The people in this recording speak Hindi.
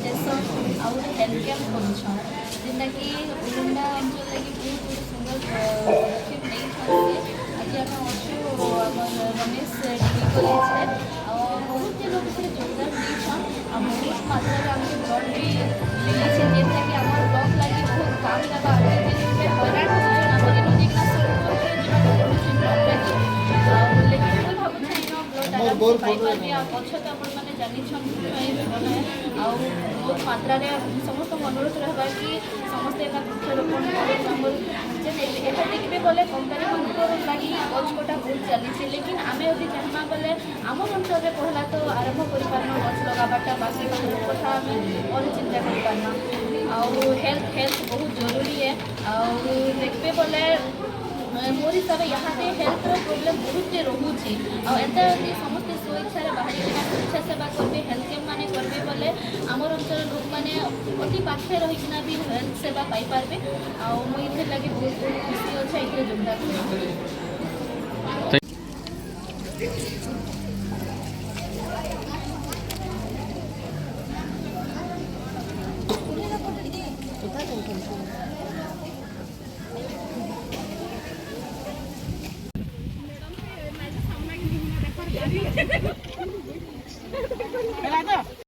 देसन आउ हेल्थ कैम्प करुछन जेनटा कि उलुंडा अंचल लगी बहुत सुंदर पदक्षेप नहीं आज आम अच्छु रमेश डिग्री कॉलेज बहुत लोग से योगदान देछन आ बहुत मात्रा में आमके ब्लड भी मिली है जेनटा कि आम ब्लड लगी बहुत काम लगा आगे दिन हैरान होछन आम दिन दिन सरकार लेकिन मुझे भावुँ पाइबारे आ गछ तो आपण मैंने जानिछन जीवन है आ बहुत मात्रा समस्त अनुरोध रहा कि समस्ते वृक्षरोपण एटा देखिए बोले कंपनी मान लगी गछ कटा बहुत चली लेकिन आम यदि चाहमा बोले आम अंचल कहला तो आरंभ कर गछ लगाबाटा बाकी बाहर कथा आम और चिंता कर हेल्थ बहुत जरूरी है देखिए बोले मोर हिसाब से यहाँ हेल्थ प्रोब्लेम बहुत रोचे आते समस्ते स्वेच्छा बाहर स्वेच्छा सेवा करेंगे हेल्थ कैम्प मैंने करेंगे बोले आम अंचल लोक मैंने अति पाखे रहीकिना भी हेल्थ सेवा पाइपारे मुझे लगे बहुत बहुत खुशी अच्छे ये योगदान